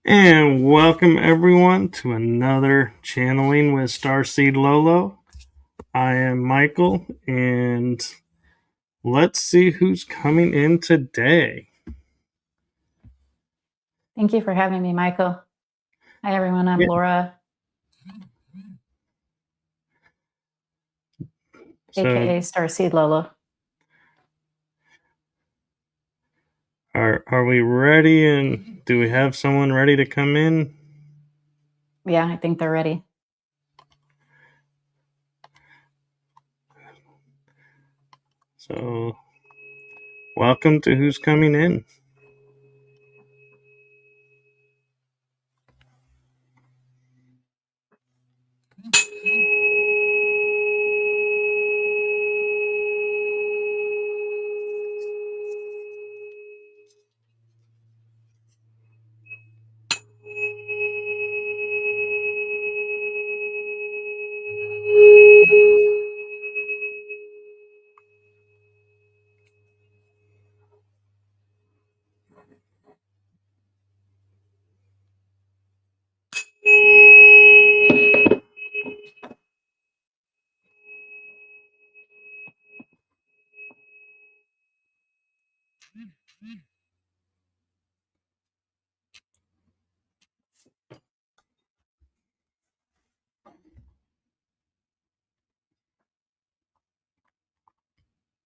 And welcome everyone to another channeling with Starseed Lø Lø. I am Michael, and let's see who's coming in today. Thank you for having me, Michael. Hi, everyone. I'm Laura, aka Starseed Lø Lø. Are we ready? And do we have someone ready to come in? Yeah, I think they're ready. So, welcome to who's coming in.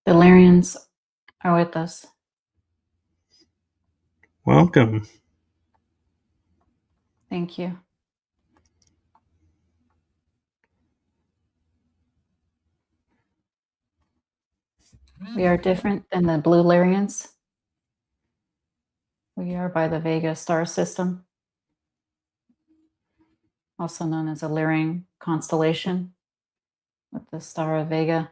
The Lyrians are with us. Welcome. Thank you. We are different than the Blue Lyrians. We are by the Vega star system, also known as a Lyrian constellation with the star of Vega.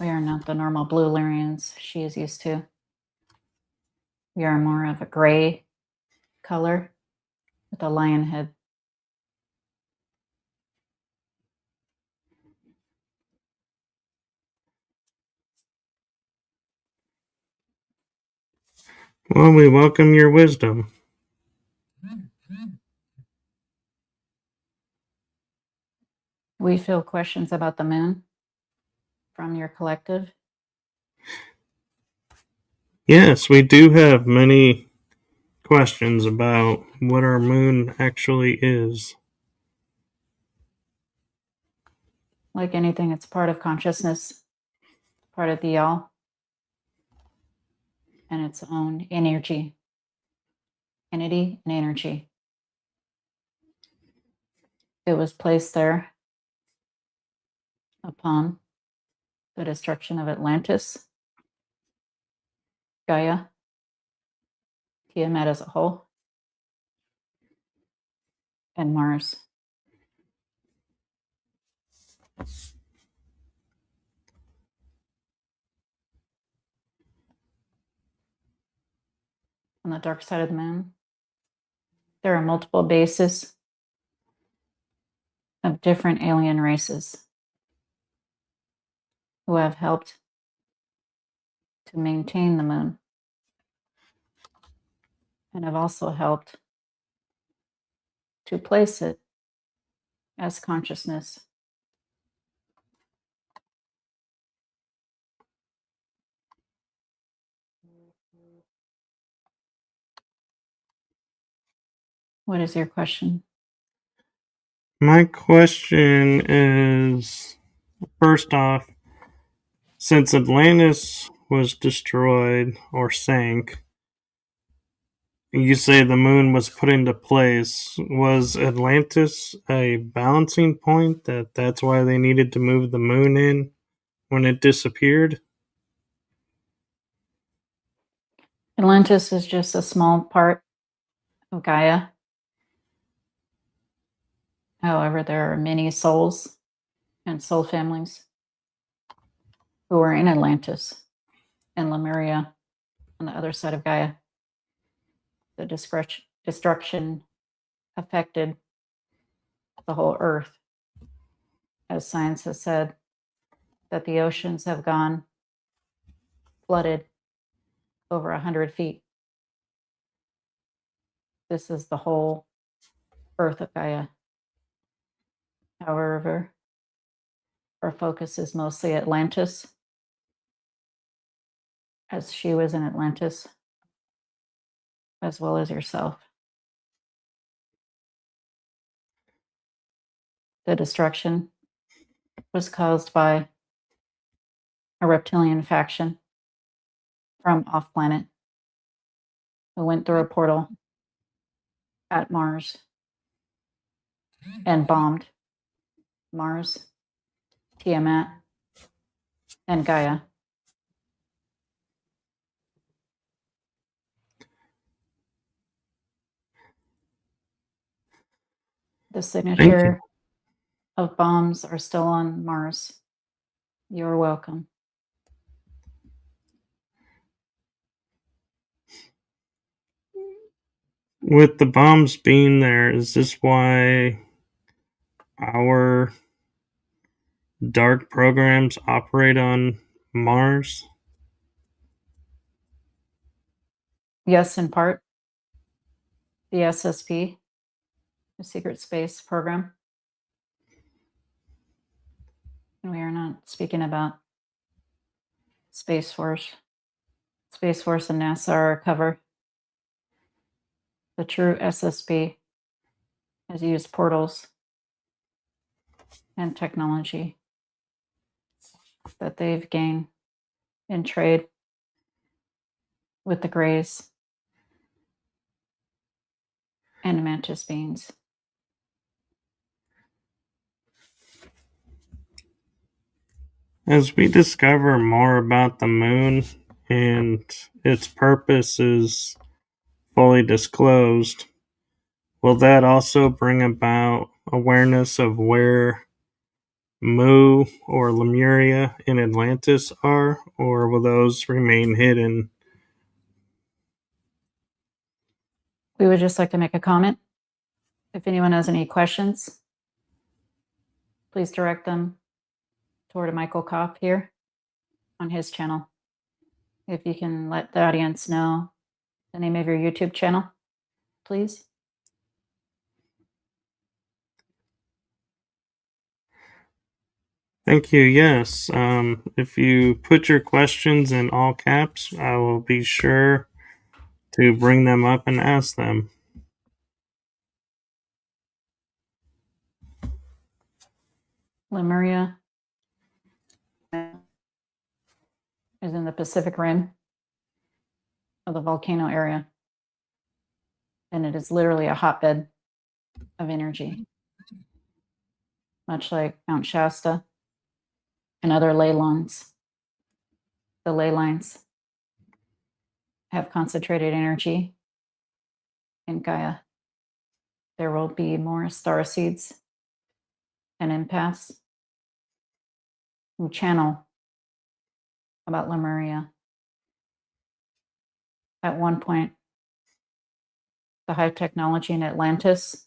We are not the normal Blue Lyrians she is used to. We are more of a gray color with a lion head. Well, we welcome your wisdom. We feel questions about the moon from your collective. Yes, we do have many questions about what our moon actually is. Like anything, it's part of consciousness, part of the all, and its own entity and energy. It was placed there upon the destruction of Atlantis, Gaia, Tiamat as a whole, and Mars. On the dark side of the moon, there are multiple bases of different alien races who have helped to maintain the moon and have also helped to place it as consciousness. What is your question? My question is, first off, since Atlantis was destroyed or sank, you say the moon was put into place. Was Atlantis a balancing point that's why they needed to move the moon in when it disappeared? Atlantis is just a small part of Gaia. However, there are many souls and soul families who are in Atlantis and Lemuria on the other side of Gaia. The destruction affected the whole Earth. As science has said, that the oceans have gone flooded over 100 feet. this is the whole Earth of Gaia. However, our focus is mostly Atlantis, as she was in Atlantis, as well as yourself. The destruction was caused by a reptilian faction from off-planet who went through a portal at Mars and bombed Mars, Tiamat, and Gaia. The signature of bombs are still on Mars. You're welcome. With the bombs being there, is this why our dark programs operate on Mars? Yes, in part. The SSP, the Secret Space Program. And we are not speaking about Space Force. Space Force and NASA are covered. The true SSP has used portals and technology that they've gained in trade with the Greys and Mantis beings. As we discover more about the moon and its purpose is fully disclosed, will that also bring about awareness of where Mu or Lemuria and Atlantis are, or will those remain hidden? We would just like to make a comment. If anyone has any questions, please direct them toward Michael Kopf here on his channel. If you can let the audience know the name of your YouTube channel, please. Thank you. Yes. If you put your questions in all caps, I will be sure to bring them up and ask them. Lemuria is in the Pacific Rim of the volcano area, and it is literally a hotbed of energy, much like Mount Shasta and other ley lines. The ley lines have concentrated energy in Gaia. There will be more starseeds and empaths who channel about Lemuria. At one point, the high technology in Atlantis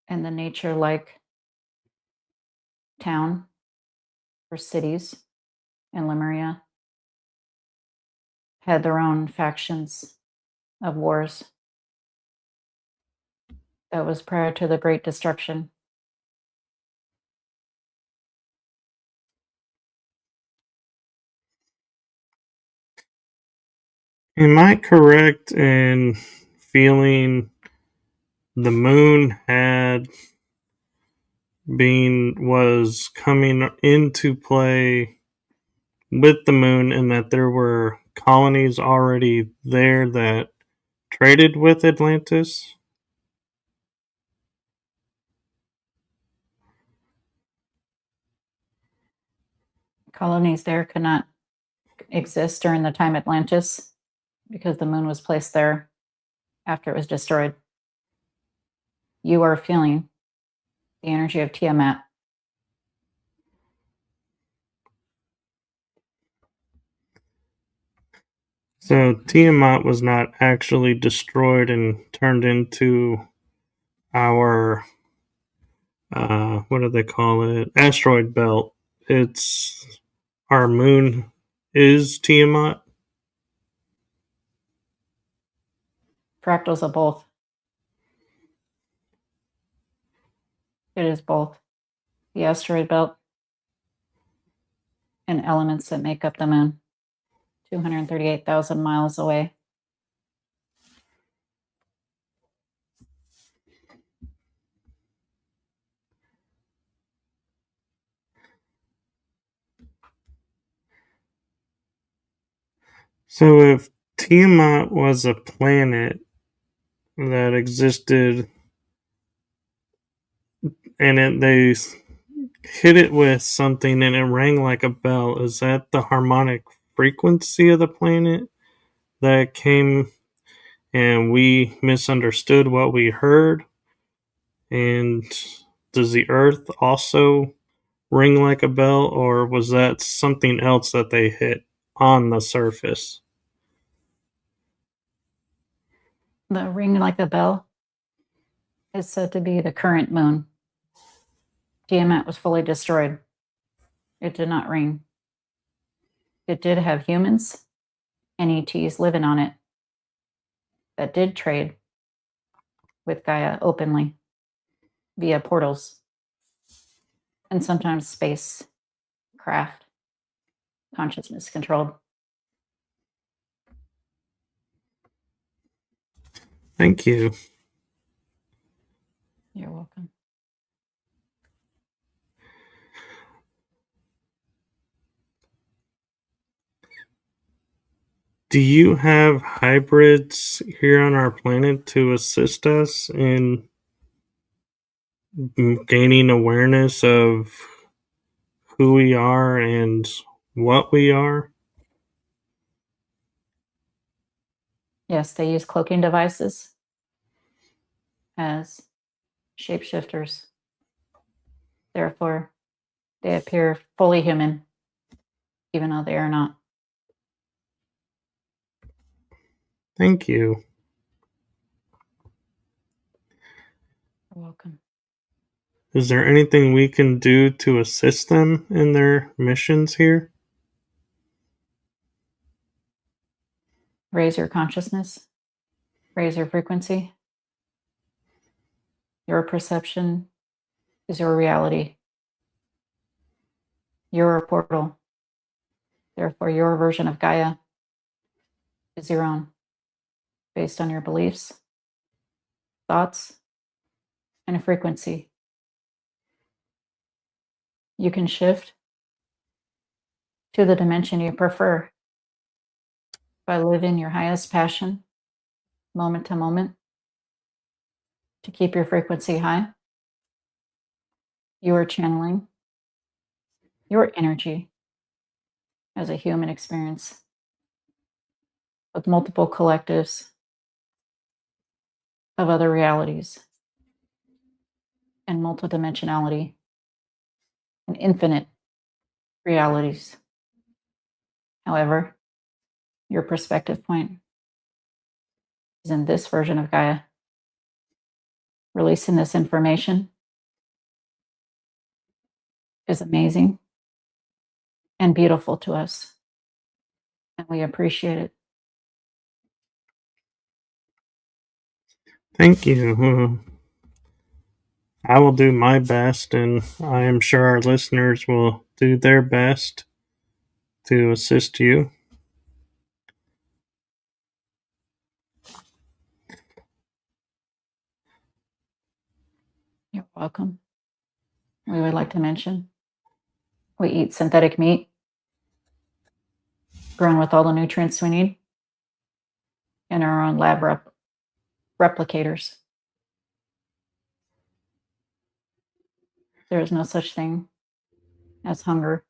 and the nature-like town or cities in Lemuria had their own factions of wars. That was prior to the Great Destruction. Am I correct in feeling the moon was coming into play with the moon, and that there were colonies already there that traded with Atlantis? Colonies there could not exist during the time Atlantis because the moon was placed there after it was destroyed. You are feeling the energy of Tiamat. So Tiamat was not actually destroyed and turned into our what do they call it? Asteroid belt. It's our moon is Tiamat. Fractals of both. It is both the asteroid belt and elements that make up the moon, 238,000 miles away. So if Tiamat was a planet that existed and they hit it with something and it rang like a bell, is that the harmonic frequency of the planet that came and we misunderstood what we heard? And does the earth also ring like a bell, or was that something else that they hit on the surface? The ring like a bell is said to be the current moon. Tiamat was fully destroyed. It did not ring. It did have humans and ETs living on it that did trade with Gaia openly via portals and sometimes space craft, consciousness controlled. Thank you. You're welcome. Do you have hybrids here on our planet to assist us in gaining awareness of who we are and what we are? Yes, they use cloaking devices as shapeshifters. Therefore, they appear fully human, even though they are not. Thank you. You're welcome. Is there anything we can do to assist them in their missions here? Raise your consciousness, raise your frequency. Your perception is your reality. You're a portal. Therefore, your version of Gaia is your own, based on your beliefs, thoughts, and a frequency. You can shift to the dimension you prefer by living your highest passion, moment to moment, to keep your frequency high. You are channeling your energy as a human experience with multiple collectives of other realities and multidimensionality and infinite realities. However, your perspective point is in this version of Gaia. Releasing this information is amazing and beautiful to us, and we appreciate it. Thank you. I will do my best, and I am sure our listeners will do their best to assist you. You're welcome. We would like to mention we eat synthetic meat grown with all the nutrients we need and our own lab replicators. There is no such thing as hunger.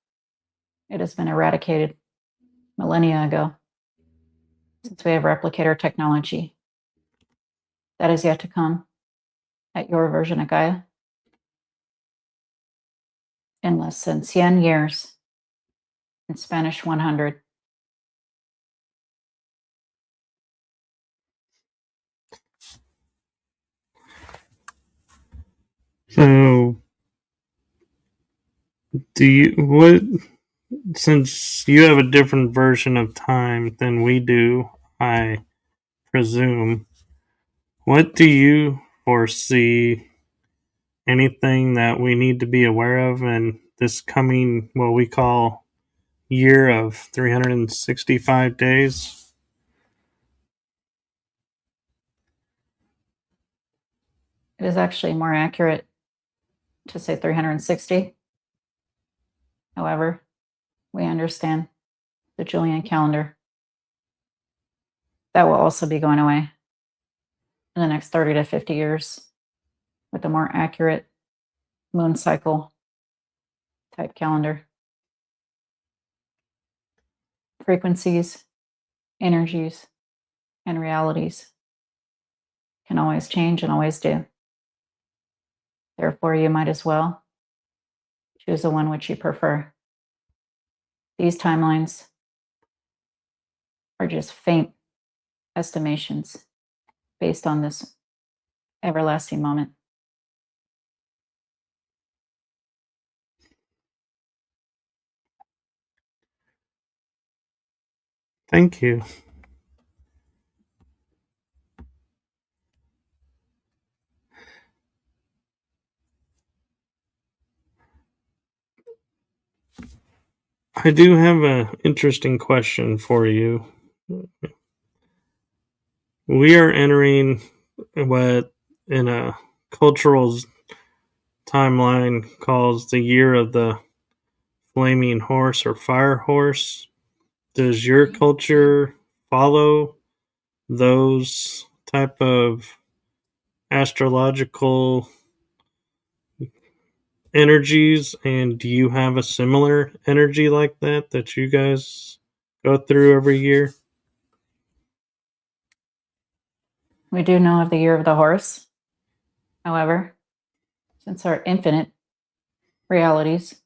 It has been eradicated millennia ago since we have replicator technology. That is yet to come at your version of Gaia in less than 100 years, in Spanish 100. So, since you have a different version of time than we do, I presume, What do you foresee? Anything that we need to be aware of in this coming, what we call year of 365 days? It is actually more accurate to say 360. However, we understand the Julian calendar. That will also be going away in the next 30 to 50 years with a more accurate moon cycle type calendar. Frequencies, energies, and realities can always change and always do. Therefore, you might as well choose the one which you prefer. These timelines are just faint estimations based on this everlasting moment. Thank you. I do have an interesting question for you. We are entering what in a cultural timeline calls the year of the flaming horse or fire horse. Does your culture follow those type of astrological energies, and do you have a similar energy like that you guys go through every year? We do know of the year of the horse. However, since our infinite realities,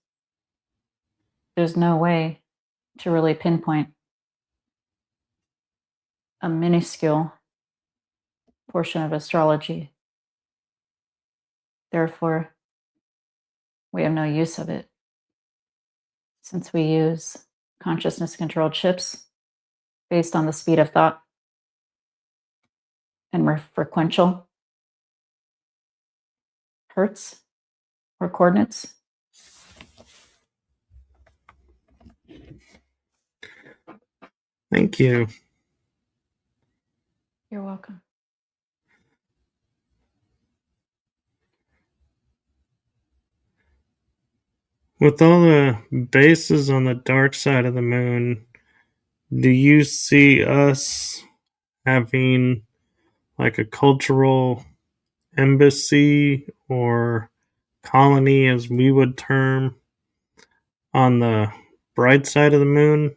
there's no way to really pinpoint a minuscule portion of astrology. Therefore, we have no use of it, since we use consciousness controlled chips based on the speed of thought and frequential hertz or coordinates. Thank you. You're welcome. With all the bases on the dark side of the moon, do you see us having like a cultural embassy or colony, as we would term, on the bright side of the moon?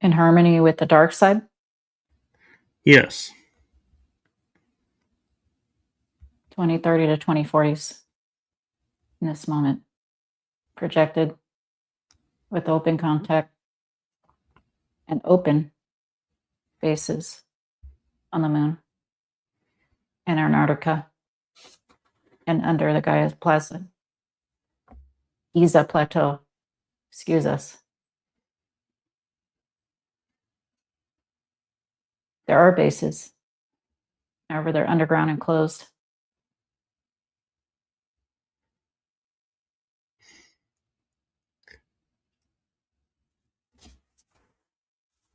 In harmony with the dark side? Yes. 2030 to 2040s in this moment, projected with open contact and open bases on the moon and Antarctica and under the Gaia Plaza. Giza Plateau, excuse us. There are bases, however, they're underground and closed.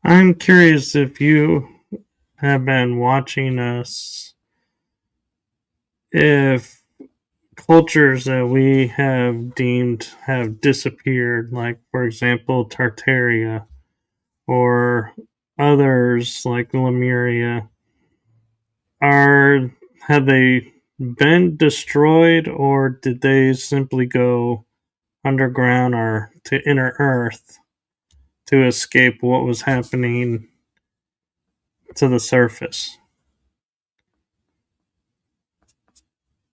I'm curious if you have been watching us, if cultures that we have deemed have disappeared, like, for example, Tartaria, or others like Lemuria, are have they been destroyed, or did they simply go underground or to inner Earth to escape what was happening to the surface?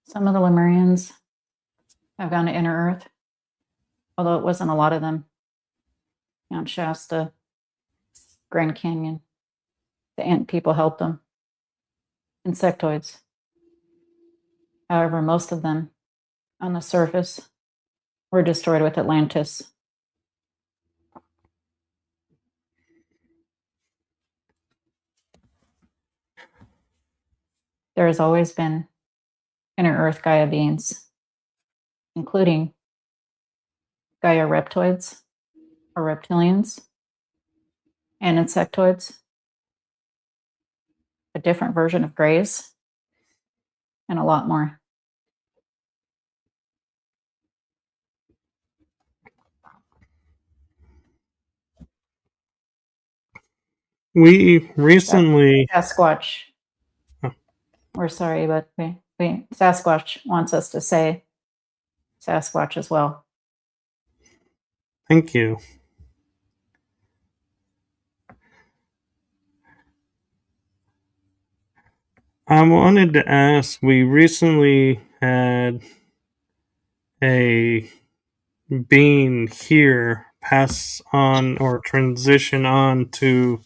Some of the Lemurians have gone to inner Earth, although it wasn't a lot of them. Mount Shasta, Grand Canyon, the ant people helped them. Insectoids. However, most of them on the surface were destroyed with Atlantis. there has always been inner Earth Gaia beings, including Gaia reptoids or reptilians and insectoids, a different version of grays, and a lot more. We recently... Sasquatch. Oh. We're sorry, but Sasquatch wants us to say Sasquatch as well. Thank you. I wanted to ask, we recently had a being here pass on or transition on to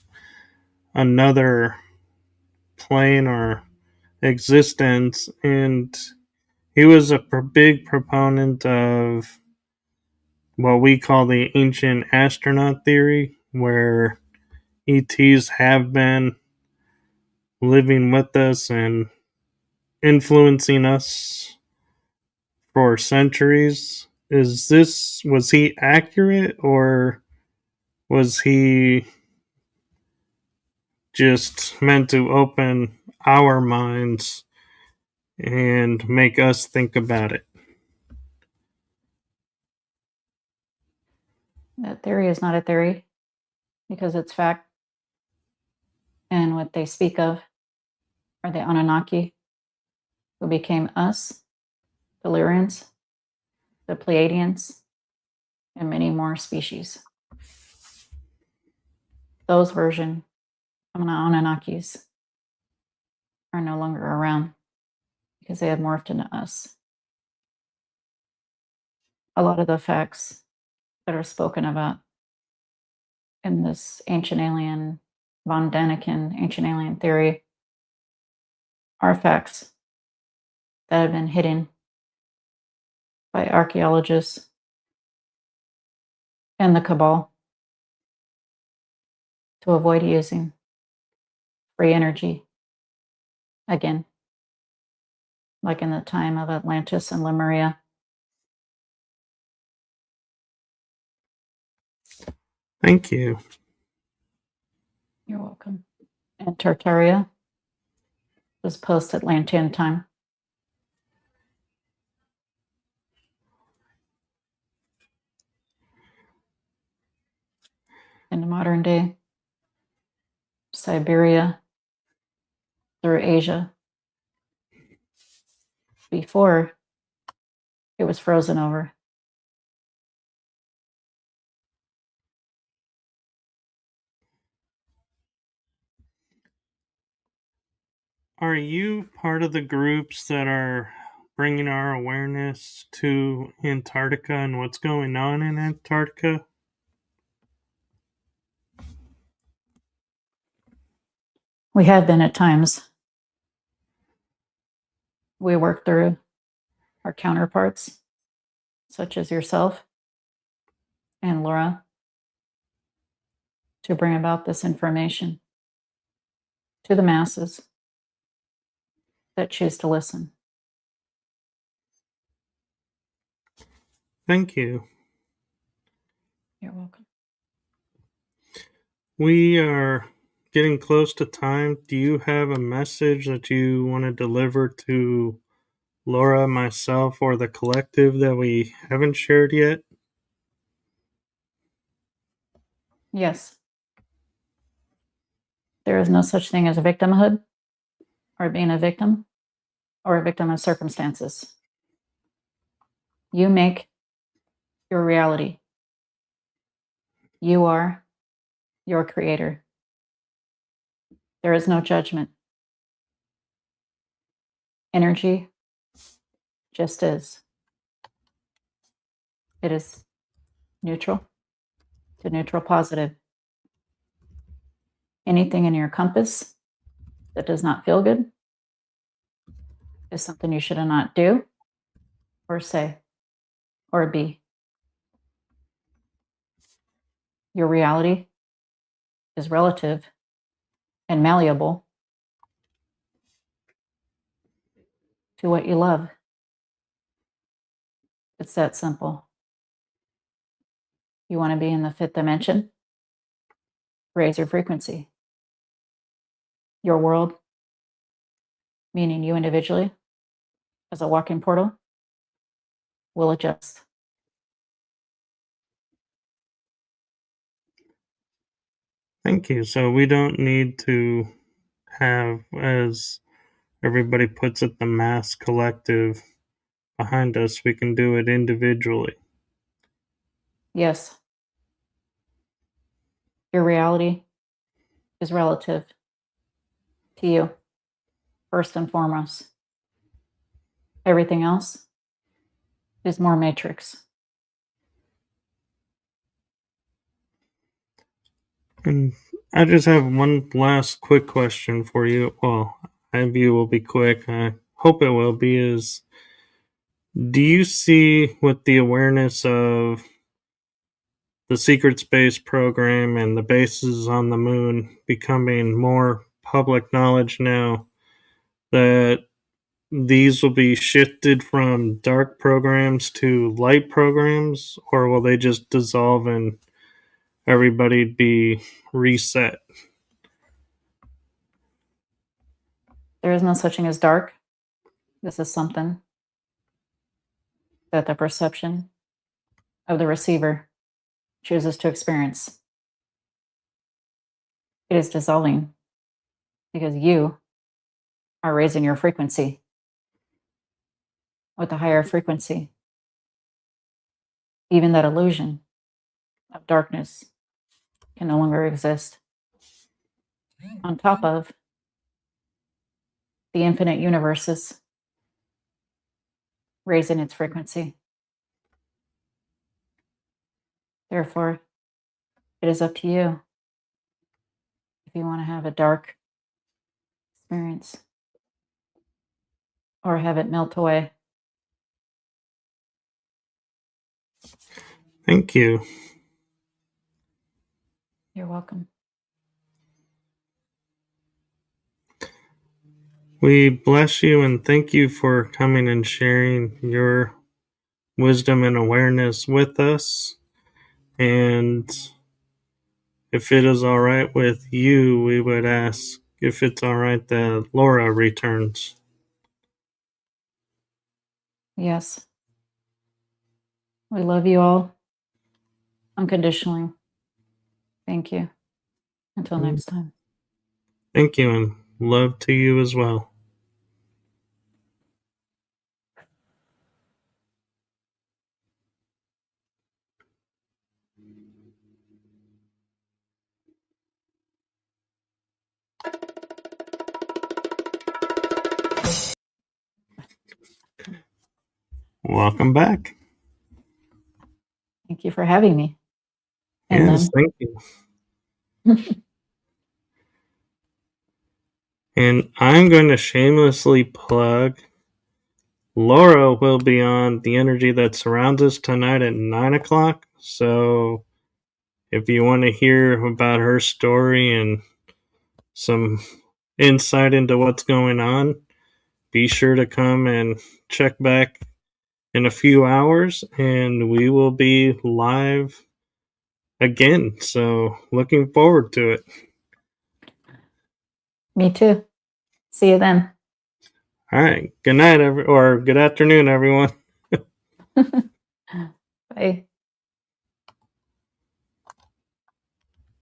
another plane or existence, and he was a big proponent of what we call the ancient astronaut theory, where ETs have been living with us and influencing us for centuries. Was he accurate, or was he just meant to open our minds and make us think about it? That theory is not a theory because it's fact. And what they speak of are the Anunnaki, who became us, the Lyrians, the Pleiadians, and many more species. Those version of Anunnakis are no longer around because they have morphed into us. A lot of the facts that are spoken about in this ancient alien, von Daniken ancient alien theory are facts that have been hidden by archaeologists and the cabal to avoid using free energy again, like in the time of Atlantis and Lemuria. Thank you. You're welcome. And Tartaria was post-Atlantean time. In the modern day, Siberia through Asia, before it was frozen over. Are you part of the groups that are bringing our awareness to Antarctica and what's going on in Antarctica? We have been at times. We work through our counterparts, such as yourself and Laura, to bring about this information to the masses that choose to listen. Thank you. You're welcome. We are getting close to time. Do you have a message that you want to deliver to Laura, myself, or the collective that we haven't shared yet? Yes. There is no such thing as a victimhood or being a victim or a victim of circumstances. You make your reality. You are your creator. There is no judgment. Energy just is. It is neutral to neutral positive. Anything in your compass that does not feel good is something you should not do or say or be. Your reality is relative and malleable to what you love. It's that simple. You want to be in the fifth dimension? Raise your frequency. Your world, meaning you individually, as a walk-in portal, will adjust. Thank you. So we don't need to have, as everybody puts it, the mass collective behind us. We can do it individually. Yes. Your reality is relative to you, first and foremost. Everything else is more matrix. And I just have one last quick question for you. Well, I view will be quick. I hope it will be. Is do you see with the awareness of the secret space program and the bases on the moon becoming more public knowledge now, that these will be shifted from dark programs to light programs, or will they just dissolve and everybody be reset? There is no such thing as dark. This is something that the perception of the receiver chooses to experience. It is dissolving because you are raising your frequency with a higher frequency. Even that illusion of darkness can no longer exist. On top of the infinite universes raising its frequency. Therefore, it is up to you if you want to have a dark experience or have it melt away. Thank you. You're welcome. We bless you and thank you for coming and sharing your wisdom and awareness with us. And if it is all right with you, we would ask if it's all right that Laura returns. Yes. We love you all unconditionally. Thank you. Until next time. Thank you, and love to you as well. Welcome back. Thank you for having me. And yes, thank you. And I'm going to shamelessly plug Laura will be on The Energy That Surrounds Us tonight at 9 o'clock. So if you want to hear about her story and some insight into what's going on, be sure to come and check back in a few hours and we will be live again. So looking forward to it. Me too. See you then. All right. Good night, or good afternoon, everyone. Bye.